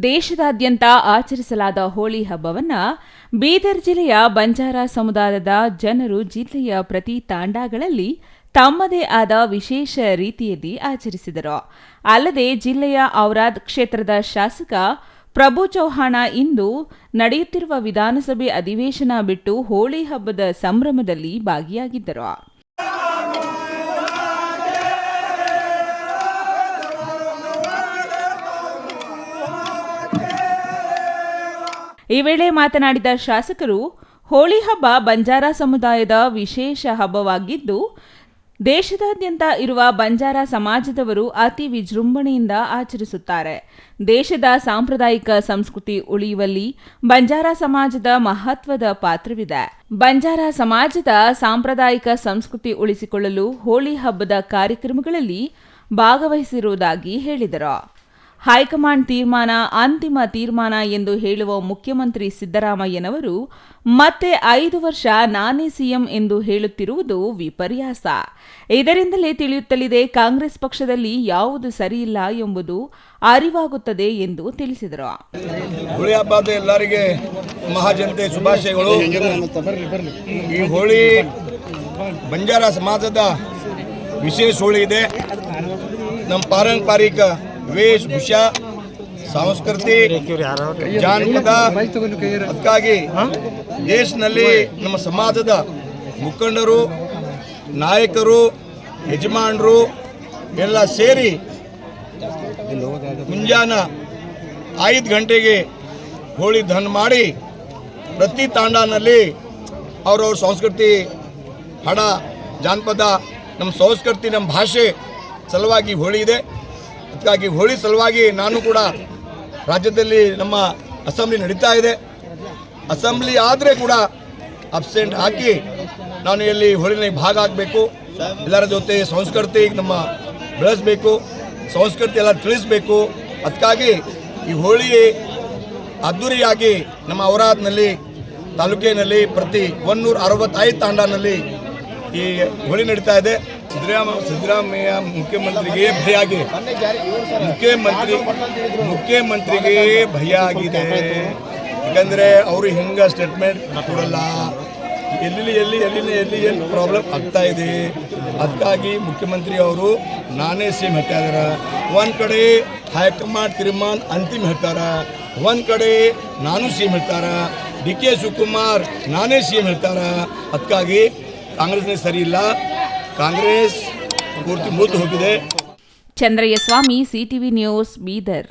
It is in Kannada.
ದೇಶದಾದ್ಯಂತ ಆಚರಿಸಲಾದ ಹೋಳಿ ಹಬ್ಬವನ್ನು ಬೀದರ್ ಜಿಲ್ಲೆಯ ಬಂಜಾರ ಸಮುದಾಯದ ಜನರು ಜಿಲ್ಲೆಯ ಪ್ರತಿ ತಾಂಡಾಗಳಲ್ಲಿ ತಮ್ಮದೇ ಆದ ವಿಶೇಷ ರೀತಿಯಲ್ಲಿ ಆಚರಿಸಿದರು. ಅಲ್ಲದೆ ಜಿಲ್ಲೆಯ ಔರಾದ್ ಕ್ಷೇತ್ರದ ಶಾಸಕ ಪ್ರಭು ಚೌಹಾಣ ಇಂದು ನಡೆಯುತ್ತಿರುವ ವಿಧಾನಸಭೆ ಅಧಿವೇಶನ ಬಿಟ್ಟು ಹೋಳಿ ಹಬ್ಬದ ಸಂಭ್ರಮದಲ್ಲಿ ಭಾಗಿಯಾಗಿದ್ದರು. ಈ ವೇಳೆ ಮಾತನಾಡಿದ ಶಾಸಕರು, ಹೋಳಿ ಹಬ್ಬ ಬಂಜಾರ ಸಮುದಾಯದ ವಿಶೇಷ ಹಬ್ಬವಾಗಿದ್ದು, ದೇಶದಾದ್ಯಂತ ಇರುವ ಬಂಜಾರ ಸಮಾಜದವರು ಅತಿ ವಿಜೃಂಭಣೆಯಿಂದ ಆಚರಿಸುತ್ತಾರೆ. ದೇಶದ ಸಾಂಪ್ರದಾಯಿಕ ಸಂಸ್ಕೃತಿ ಉಳಿಯುವಲ್ಲಿ ಬಂಜಾರ ಸಮಾಜದ ಮಹತ್ವದ ಪಾತ್ರವಿದೆ. ಬಂಜಾರ ಸಮಾಜದ ಸಾಂಪ್ರದಾಯಿಕ ಸಂಸ್ಕೃತಿ ಉಳಿಸಿಕೊಳ್ಳಲು ಹೋಳಿ ಹಬ್ಬದ ಕಾರ್ಯಕ್ರಮಗಳಲ್ಲಿ ಭಾಗವಹಿಸಿರುವುದಾಗಿ ಹೇಳಿದರು. ಹೈಕಮಾಂಡ್ ತೀರ್ಮಾನ ಅಂತಿಮ ತೀರ್ಮಾನ ಎಂದು ಹೇಳುವ ಮುಖ್ಯಮಂತ್ರಿ ಸಿದ್ದರಾಮಯ್ಯನವರು ಮತ್ತೆ 5 ವರ್ಷ ನಾನೇ ಸಿಎಂ ಎಂದು ಹೇಳುತ್ತಿರುವುದು ವಿಪರ್ಯಾಸ. ಇದರಿಂದಲೇ ತಿಳಿಯುತ್ತಲಿದೆ ಕಾಂಗ್ರೆಸ್ ಪಕ್ಷದಲ್ಲಿ ಯಾವುದು ಸರಿಯಿಲ್ಲ ಎಂಬುದು ಅರಿವಾಗುತ್ತದೆ ಎಂದು ತಿಳಿಸಿದರು. ಹೋಳಿ ಹಬ್ಬದ ಎಲ್ಲರಿಗೆ ಮಹಾಜನತೆ ಶುಭಾಶಯಗಳು. ಈ ಹೋಳಿ ಬಂಜಾರ ಸಮಾಜದ ವಿಶೇಷ ಹೋಳಿ ಇದೆ. ನಮ್ಮ ಪಾರಂಪರಿಕ ವೇಷಭೂಷಾ, ಸಂಸ್ಕೃತಿ, ಜಾನಪದ, ಅದಕ್ಕಾಗಿ ದೇಶದಲ್ಲಿ ನಮ್ಮ ಸಮಾಜದ ಮುಖಂಡರು, ನಾಯಕರು, ಯಜಮಾನರು ಎಲ್ಲ ಸೇರಿ ಮುಂಜಾನೆ 5 ಗಂಟೆಗೆ ಹೋಳಿ ದಹನ ಮಾಡಿ ಪ್ರತಿ ತಾಂಡಾನಲ್ಲಿ ಅವ್ರವ್ರ ಸಂಸ್ಕೃತಿ, ಹಾಡ, ಜಾನಪದ, ನಮ್ಮ ಸಂಸ್ಕೃತಿ, ನಮ್ಮ ಭಾಷೆ ಸಲುವಾಗಿ ಹೋಳಿ ಇದೆ. ಅದಕ್ಕಾಗಿ ಹೋಳಿ ಸಲುವಾಗಿ ನಾನು ಕೂಡ ರಾಜ್ಯದಲ್ಲಿ ನಮ್ಮ ಅಸೆಂಬ್ಲಿ ನಡೀತಾ ಇದೆ. ಅಸೆಂಬ್ಲಿ ಆದರೆ ಕೂಡ ಅಬ್ಸೆಂಟ್ ಹಾಕಿ ನಾನು ಇಲ್ಲಿ ಹೋಳಿನ ಭಾಗ ಆಗಬೇಕು. ಎಲ್ಲರ ಜೊತೆ ಸಂಸ್ಕೃತಿ ನಮ್ಮ ಬೆಳೆಸಬೇಕು, ಸಂಸ್ಕೃತಿ ಎಲ್ಲ ತಿಳಿಸಬೇಕು. ಅದಕ್ಕಾಗಿ ಈ ಹೋಳಿ ಅದ್ದೂರಿಯಾಗಿ ನಮ್ಮ ಔರಾದ್ನಲ್ಲಿ ತಾಲೂಕಿನಲ್ಲಿ ಪ್ರತಿ 165 ತಾಂಡಾನಲ್ಲಿ ಈ ಹೋಳಿ ನಡೀತಾ ಇದೆ. ಸಿದ್ದರಾಮಯ್ಯ ಮುಖ್ಯಮಂತ್ರಿಗೆ ಭಯ ಆಗಿದೆ. ಮುಖ್ಯಮಂತ್ರಿಗೆ ಭಯ ಆಗಿದೆ. ಯಾಕಂದರೆ ಅವರು ಹಿಂಗೆ ಸ್ಟೇಟ್ಮೆಂಟ್ ಕೊಡಲ್ಲ. ಎಲ್ಲಿ ಏನು ಪ್ರಾಬ್ಲಮ್ ಆಗ್ತಾ ಇದೆ. ಅದಕ್ಕಾಗಿ ಮುಖ್ಯಮಂತ್ರಿ ಅವರು ನಾನೇ ಸಿಎಂ ಹೇಳ್ತಾ ಇದ್ದಾರೆ. ಒಂದು ಕಡೆ ಹೈಕಮಾಂಡ್ ತೀರ್ಮಾನ ಅಂತಿಮ ಹೇಳ್ತಾರೆ, ಒಂದು ಕಡೆ ನಾನು ಸಿಎಂ ಹೇಳ್ತಾರೆ, DK ಶಿವಕುಮಾರ್ ನಾನೇ ಸಿಎಂ ಹೇಳ್ತಾರೆ. ಅದಕ್ಕಾಗಿ ಕಾಂಗ್ರೆಸ್ನೇ ಸರಿ ಇಲ್ಲ, ಕಾಂಗ್ರೆಸ್ ಪೂರ್ತಿ ಮುರಿದು ಹೋಗಿದೆ. ಚಂದ್ರಯ್ಯ ಸ್ವಾಮಿ, CTV ನ್ಯೂಸ್, ಬೀದರ್.